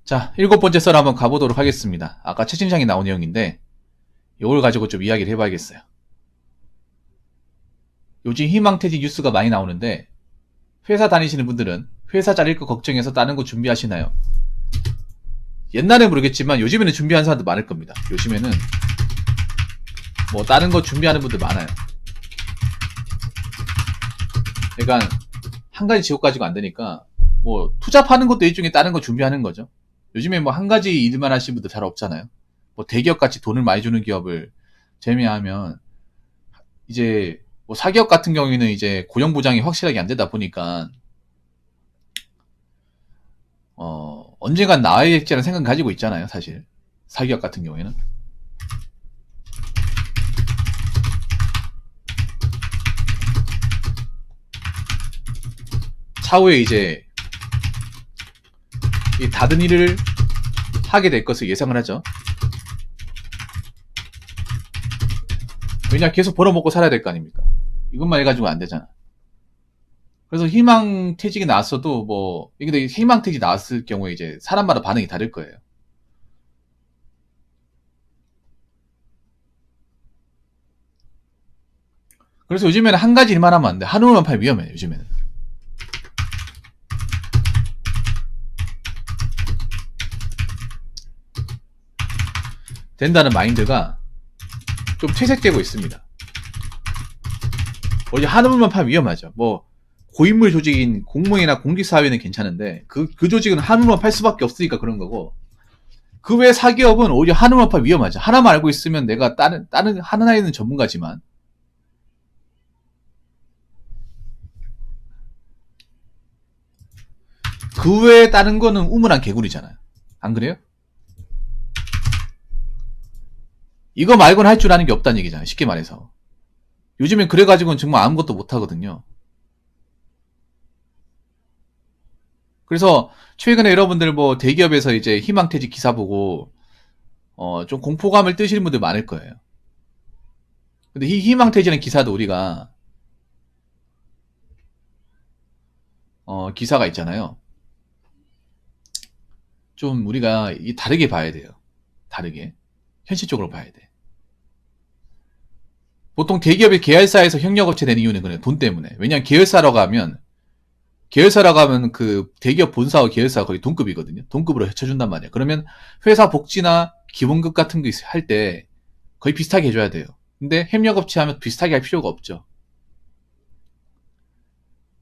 자, 7번째 썰 한번 가보도록 하겠습니다. 아까 채팅창에 나온 내용인데 이걸 가지고 좀 이야기를 해봐야겠어요. 요즘 희망퇴직 뉴스가 많이 나오는데 회사 다니시는 분들은 회사 잘릴 거 걱정해서 다른 거 준비하시나요? 옛날엔 모르겠지만 요즘에는 준비하는 사람도 많을 겁니다. 요즘에는 뭐 다른 거 준비하는 분들 많아요. 그러니까 한 가지 직업 가지고 안 되니까 뭐 투잡 하는 것도 일종의 다른 거 준비하는 거죠. 요즘에 뭐 한 가지 일만 하시는 분들 잘 없잖아요. 뭐 대기업 같이 돈을 많이 주는 기업을 제외하면 이제 뭐 사기업 같은 경우에는 이제 고용 보장이 확실하게 안 되다 보니까 언젠간 나와야겠지라는 생각 가지고 있잖아요, 사실. 사기업 같은 경우에는. 차후에 이제 이 다른 일을 하게 될 것을 예상을 하죠. 왜냐, 계속 벌어먹고 살아야 될 거 아닙니까? 이것만 해가지고 안 되잖아. 그래서 희망퇴직이 나왔어도 뭐, 근데 희망퇴직이 나왔을 경우에 이제 사람마다 반응이 다를 거예요. 그래서 요즘에는 한 가지 일만 하면 안 돼. 한우만 팔면 위험해, 요즘에는. 된다는 마인드가 좀 퇴색되고 있습니다. 이제 한우만 팔면 위험하죠. 뭐, 고인물 조직인 공무원이나 공직사회는 괜찮은데, 그 조직은 한우만 팔 수밖에 없으니까 그런 거고, 그 외 사기업은 오히려 한우만 팔면 위험하죠. 하나만 알고 있으면 내가 다른 하나에 있는 전문가지만, 그 외에 다른 거는 우물안 개구리잖아요. 안 그래요? 이거 말고는 할 줄 아는 게 없다는 얘기잖아요. 쉽게 말해서. 요즘엔 그래가지고는 정말 아무것도 못하거든요. 그래서 최근에 여러분들 뭐 대기업에서 이제 희망퇴직 기사 보고 좀 공포감을 뜨시는 분들 많을 거예요. 근데 이 희망퇴직이라는 기사도 우리가 기사가 있잖아요. 좀 우리가 다르게 봐야 돼요. 다르게. 현실적으로 봐야 돼. 보통 대기업이 계열사에서 협력업체 되는 이유는 그냥 돈 때문에. 왜냐면 계열사라고 하면 그 대기업 본사와 계열사가 거의 동급이거든요. 동급으로 해쳐준단 말이에요. 그러면 회사 복지나 기본급 같은 거 할 때 거의 비슷하게 해줘야 돼요. 근데 협력업체 하면 비슷하게 할 필요가 없죠.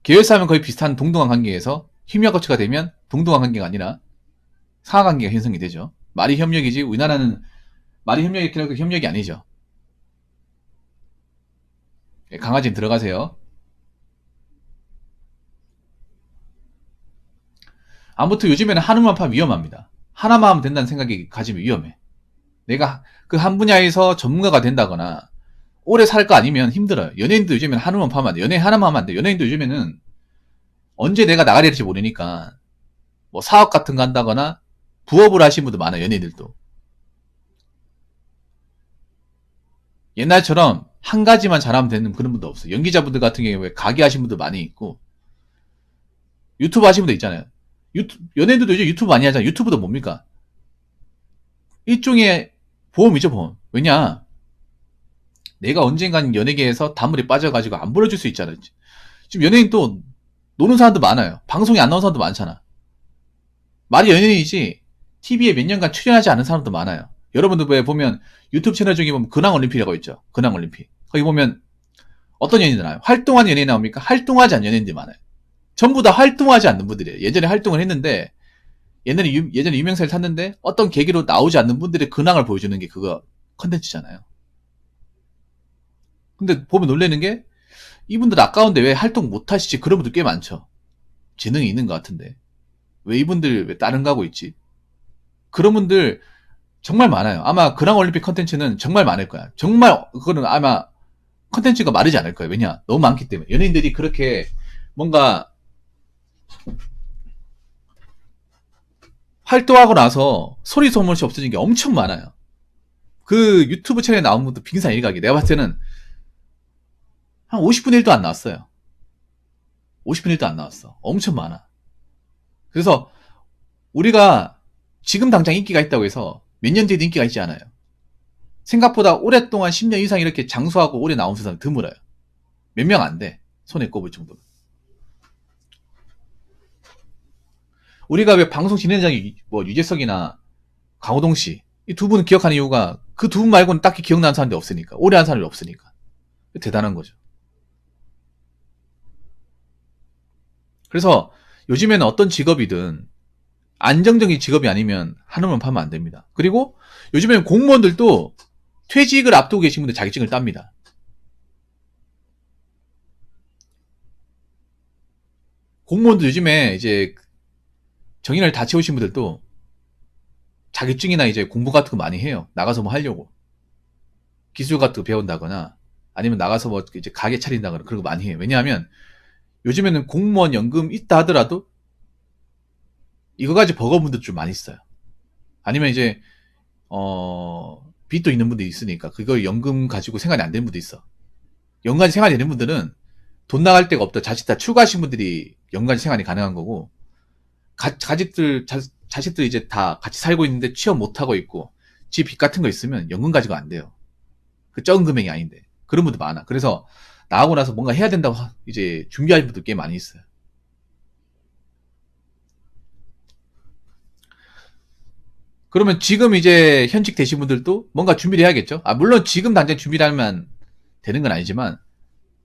계열사 하면 거의 비슷한 동등한 관계에서 협력업체가 되면 동등한 관계가 아니라 상하 관계가 형성이 되죠. 말이 협력이지 우리나라는 말이 협력이 그래도 협력이 아니죠. 강아지는 들어가세요. 아무튼 요즘에는 한우만 파면 위험합니다. 하나만 하면 된다는 생각이 가지면 위험해. 내가 그 한 분야에서 전문가가 된다거나 오래 살 거 아니면 힘들어요. 연예인도 요즘에는 한우만 파면 안 돼. 연예인 하나만 하면 안 돼. 연예인도 요즘에는 언제 내가 나가야 될지 모르니까 뭐 사업 같은 거 한다거나 부업을 하시는 분도 많아요. 연예인들도. 옛날처럼 한 가지만 잘하면 되는 그런 분도 없어요. 연기자분들 같은 경우에 가게 하시는 분도 많이 있고 유튜브 하시는 분도 있잖아요. 연예인들도 이제 유튜브 많이 하잖아요. 유튜브도 뭡니까? 일종의 보험이죠, 보험. 왜냐? 내가 언젠간 연예계에서 단물에 빠져가지고 안 불러줄 수 있잖아요. 지금 연예인 또 노는 사람도 많아요. 방송에 안 나오는 사람도 많잖아. 말이 연예인이지 TV에 몇 년간 출연하지 않은 사람도 많아요. 여러분들 왜 보면 유튜브 채널 중에 보면 근황올림픽이라고 있죠. 근황올림픽. 거기 보면 어떤 연예인들 나와요? 활동하는 연예인 나옵니까? 활동하지 않는 연예인들이 많아요. 전부 다 활동하지 않는 분들이에요. 예전에 활동을 했는데 예전에 유명세를 탔는데 어떤 계기로 나오지 않는 분들의 근황을 보여주는 게 그거 컨텐츠잖아요. 근데 보면 놀라는 게 이분들 아까운데 왜 활동 못 하시지? 그런 분들 꽤 많죠. 재능이 있는 것 같은데 왜 이분들 왜 다른 거 하고 있지? 그런 분들 정말 많아요. 아마 근황올림픽 컨텐츠는 정말 많을 거야. 정말 그거는 아마 컨텐츠가 마르지 않을 거예요. 왜냐? 너무 많기 때문에. 연예인들이 그렇게 뭔가 활동하고 나서 소리 소문이 없어진 게 엄청 많아요. 그 유튜브 채널에 나온 분도 빙산일각이 내가 봤을 때는 한 50분의 1도 안 나왔어요. 50분의 1도 안 나왔어. 엄청 많아. 그래서 우리가 지금 당장 인기가 있다고 해서 몇 년 뒤에도 인기가 있지 않아요. 생각보다 오랫동안 10년 이상 이렇게 장수하고 오래 나온 사람 드물어요. 몇 명 안 돼. 손에 꼽을 정도로. 우리가 왜 방송 진행자이 뭐 유재석이나 강호동 씨 이 두 분을 기억하는 이유가 그 두 분 말고는 딱히 기억나는 사람이 없으니까. 오래 한 사람이 없으니까. 대단한 거죠. 그래서 요즘에는 어떤 직업이든 안정적인 직업이 아니면 한우만 파면 안 됩니다. 그리고 요즘에는 공무원들도 퇴직을 앞두고 계신 분들 자격증을 땁니다. 공무원도 요즘에 이제 정인을 다 채우신 분들도 자격증이나 이제 공부 같은 거 많이 해요. 나가서 뭐 하려고. 기술 같은 거 배운다거나 아니면 나가서 뭐 이제 가게 차린다거나 그런 거 많이 해요. 왜냐하면 요즘에는 공무원 연금 있다 하더라도 이거 가지고 버거운 분들 좀 많이 있어요. 아니면 이제 빚도 있는 분들이 있으니까 그거 연금 가지고 생활이 안 되는 분도 있어. 연간 생활이 되는 분들은 돈 나갈 데가 없다. 자식 다 출가하신 분들이 연간 생활이 가능한 거고 자식들 이제 다 같이 살고 있는데 취업 못 하고 있고 집 빚 같은 거 있으면 연금 가지고 안 돼요. 그 적은 금액이 아닌데 그런 분들 많아. 그래서 나하고 나서 뭔가 해야 된다고 이제 준비하는 분들 꽤 많이 있어요. 그러면 지금 이제 현직 되신 분들도 뭔가 준비를 해야겠죠. 물론 지금 당장 준비를 하면 되는 건 아니지만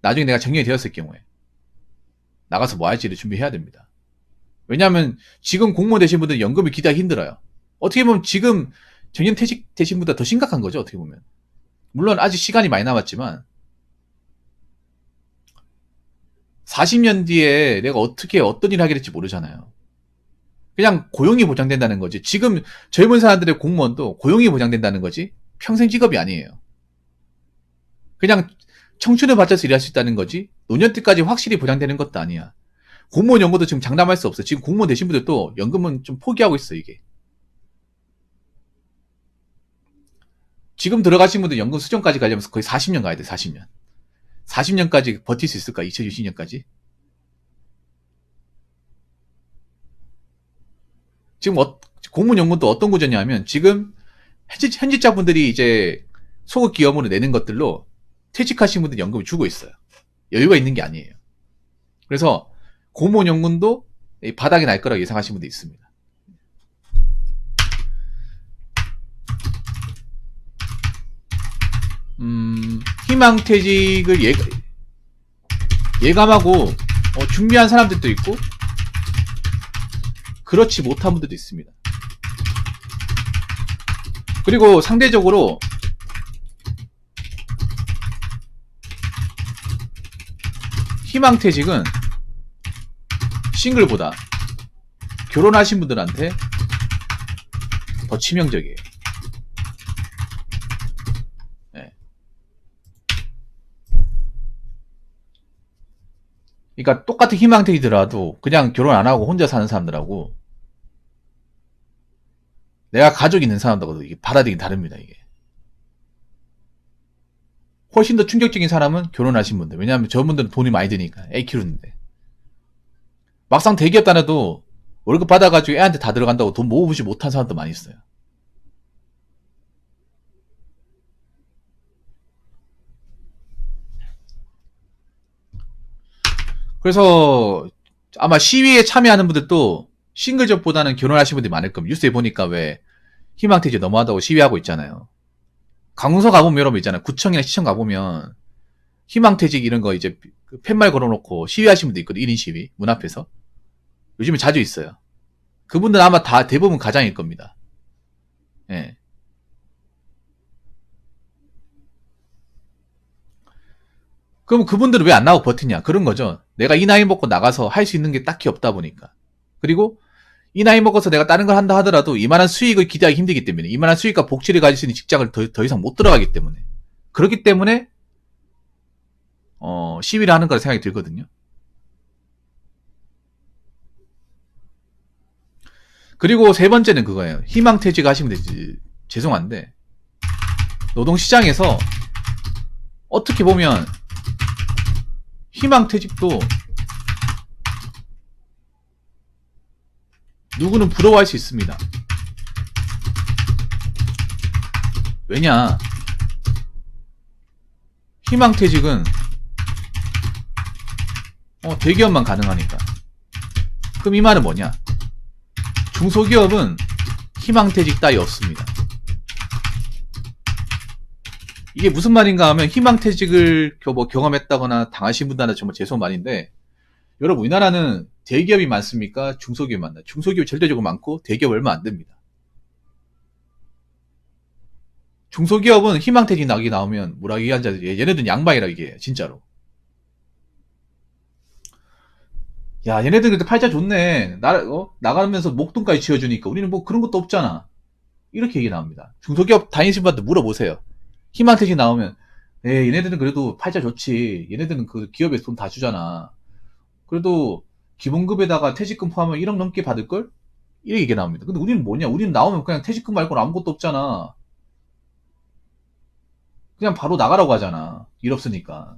나중에 내가 정년이 되었을 경우에 나가서 뭐 할지를 준비해야 됩니다. 왜냐하면 지금 공무원 되신 분들은 연금을 기대하기 힘들어요. 어떻게 보면 지금 정년 퇴직 되신 분보다 더 심각한 거죠. 어떻게 보면. 물론 아직 시간이 많이 남았지만 40년 뒤에 내가 어떻게 어떤 일을 하게 될지 모르잖아요. 그냥 고용이 보장된다는 거지. 지금 젊은 사람들의 공무원도 고용이 보장된다는 거지 평생 직업이 아니에요. 그냥 청춘을 바쳐서 일할 수 있다는 거지 노년 때까지 확실히 보장되는 것도 아니야. 공무원 연금도 지금 장담할 수 없어. 지금 공무원 되신 분들도 연금은 좀 포기하고 있어. 이게 지금 들어가신 분들 연금 수정까지 가려면 거의 40년 가야 돼. 40년까지 버틸 수 있을까? 2060년까지. 지금 공무원 연금도 어떤 구조냐면 지금 현직자분들이 이제 소극 기업으로 내는 것들로 퇴직하신 분들 연금을 주고 있어요. 여유가 있는 게 아니에요. 그래서 공무원 연금도 바닥이 날 거라고 예상하시는 분들이 있습니다. 희망퇴직을 예감하고 준비한 사람들도 있고 그렇지 못한 분들도 있습니다. 그리고 상대적으로 희망퇴직은 싱글보다 결혼하신 분들한테 더 치명적이에요. 네. 그러니까 똑같은 희망퇴직이더라도 그냥 결혼 안 하고 혼자 사는 사람들하고 내가 가족 있는 사람들하고도 이게 받아들이기 다릅니다. 이게 훨씬 더 충격적인 사람은 결혼하신 분들. 왜냐하면 저분들은 돈이 많이 드니까 애 키우는데 막상 대기업 다녀도 월급 받아가지고 애한테 다 들어간다고 돈 모으지 못한 사람도 많이 있어요. 그래서 아마 시위에 참여하는 분들도 싱글족보다는 결혼하신 분들이 많을 겁니다. 뉴스에 보니까 왜 희망퇴직 너무하다고 시위하고 있잖아요. 강서 가보면 여러분 있잖아요. 구청이나 시청 가보면 희망퇴직 이런 거 이제 팻말 걸어놓고 시위하시는 분도 있거든요. 1인 시위 문 앞에서. 요즘에 자주 있어요. 그분들은 아마 다 대부분 가장일 겁니다. 예. 그럼 그분들은 왜 안 나오고 버티냐? 그런 거죠. 내가 이 나이 먹고 나가서 할 수 있는 게 딱히 없다 보니까. 그리고 이 나이 먹어서 내가 다른 걸 한다 하더라도 이만한 수익을 기대하기 힘들기 때문에, 이만한 수익과 복지를 가질 수 있는 직장을 더 이상 못 들어가기 때문에, 그렇기 때문에 시위를 하는 거라 생각이 들거든요. 그리고 세 번째는 그거예요. 희망퇴직 하시면 되지. 죄송한데 노동시장에서 어떻게 보면 희망퇴직도 누구는 부러워할 수 있습니다. 왜냐? 희망퇴직은 대기업만 가능하니까. 그럼 이 말은 뭐냐? 중소기업은 희망퇴직 따위 없습니다. 이게 무슨 말인가 하면 희망퇴직을 경험했다거나 당하신 분들한테 정말 죄송한 말인데, 여러분 우리나라는 대기업이 많습니까? 중소기업이 많나요? 중소기업이 절대적으로 많고 대기업 얼마 안 됩니다. 중소기업은 희망퇴직 나오면 뭐라 얘기하는지 얘네들은 양반이라 얘기해요. 진짜로. 야, 얘네들 그래도 팔자 좋네. 나가면서 목돈까지 지어주니까 우리는 뭐 그런 것도 없잖아. 이렇게 얘기 나옵니다. 중소기업 다니신 분한테 물어보세요. 희망퇴직 나오면, 얘네들은 그래도 팔자 좋지. 얘네들은 그 기업에서 돈 다 주잖아. 그래도 기본급에다가 퇴직금 포함하면 1억 넘게 받을걸? 이렇게 얘기 나옵니다. 근데 우리는 뭐냐? 우리는 나오면 그냥 퇴직금 말고는 아무것도 없잖아. 그냥 바로 나가라고 하잖아. 일 없으니까.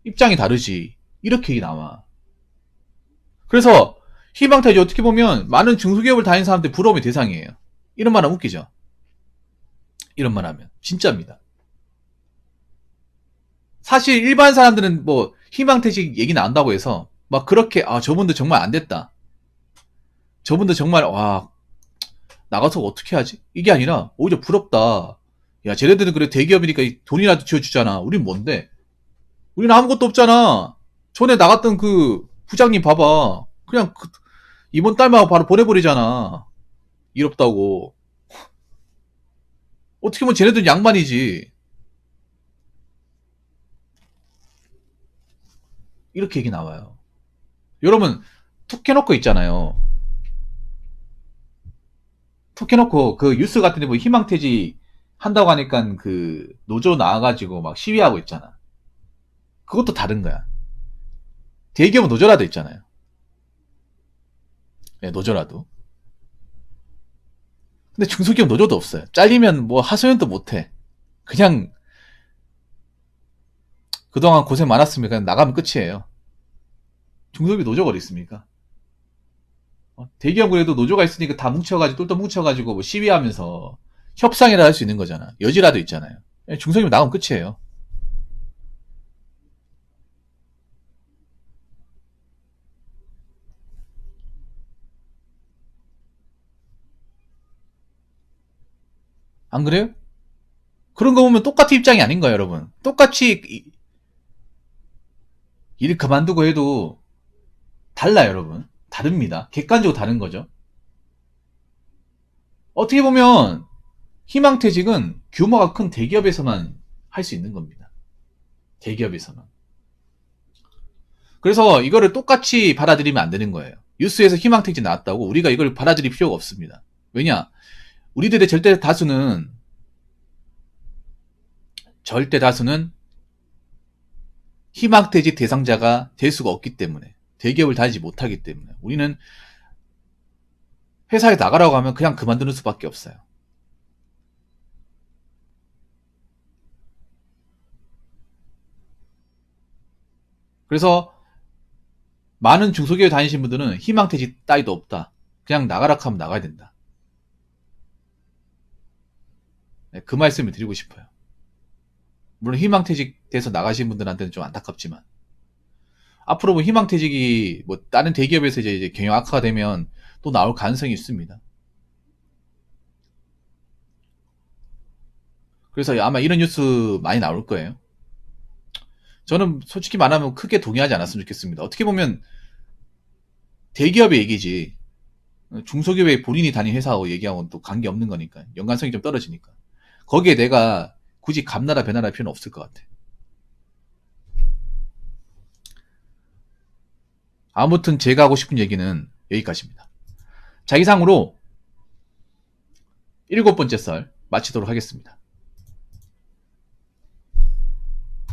입장이 다르지. 이렇게 얘기 나와. 그래서 희망퇴직 어떻게 보면 많은 중소기업을 다니는 사람들 부러움의 대상이에요. 이런 말 하면 웃기죠? 이런 말 하면. 진짜입니다. 사실 일반 사람들은 뭐 희망퇴직 얘기 나온다고 해서 막 그렇게 저분들 정말 안 됐다. 저분들 정말 나가서 어떻게 하지? 이게 아니라 오히려 부럽다. 야, 쟤네들은 그래 대기업이니까 돈이라도 지어주잖아. 우린 뭔데? 우리는 아무것도 없잖아. 전에 나갔던 그 부장님 봐봐. 그냥 이번 달만 바로 보내버리잖아. 일 없다고. 어떻게 보면 쟤네들은 양반이지. 이렇게 얘기 나와요. 여러분 툭 해놓고 있잖아요. 툭 해놓고 그 뉴스 같은 데 뭐 희망퇴직 한다고 하니까 그 노조 나와가지고 막 시위하고 있잖아. 그것도 다른 거야. 대기업은 노조라도 있잖아요. 네, 노조라도. 근데 중소기업 노조도 없어요. 잘리면 뭐 하소연도 못해. 그냥 그동안 고생 많았으면 그냥 나가면 끝이에요. 중소기업 노조가 어디 있습니까? 대기업 그래도 노조가 있으니까 다 뭉쳐가지고 똘똘 뭉쳐가지고 뭐 시위하면서 협상이라 할 수 있는 거잖아. 여지라도 있잖아요. 중소기업 나가면 끝이에요. 안 그래요? 그런 거 보면 똑같은 입장이 아닌 거예요, 여러분. 똑같이 일 그만두고 해도 달라요, 여러분. 다릅니다. 객관적으로 다른 거죠. 어떻게 보면 희망퇴직은 규모가 큰 대기업에서만 할 수 있는 겁니다. 대기업에서만. 그래서 이거를 똑같이 받아들이면 안 되는 거예요. 뉴스에서 희망퇴직 나왔다고 우리가 이걸 받아들일 필요가 없습니다. 왜냐? 우리들의 절대 다수는 희망퇴직 대상자가 될 수가 없기 때문에, 대기업을 다니지 못하기 때문에 우리는 회사에 나가라고 하면 그냥 그만두는 수밖에 없어요. 그래서 많은 중소기업 다니신 분들은 희망퇴직 따위도 없다. 그냥 나가라 하면 나가야 된다. 네, 그 말씀을 드리고 싶어요. 물론 희망퇴직 돼서 나가신 분들한테는 좀 안타깝지만, 앞으로 뭐 희망퇴직이 뭐 다른 대기업에서 이제 경영 악화가 되면 또 나올 가능성이 있습니다. 그래서 아마 이런 뉴스 많이 나올 거예요. 저는 솔직히 말하면 크게 동의하지 않았으면 좋겠습니다. 어떻게 보면 대기업의 얘기지 중소기업의 본인이 다닌 회사하고 얘기하고는 또 관계없는 거니까, 연관성이 좀 떨어지니까 거기에 내가 굳이 감나라 배나라 할 필요는 없을 것 같아. 아무튼 제가 하고 싶은 얘기는 여기까지입니다. 자, 이상으로 7번째 썰 마치도록 하겠습니다.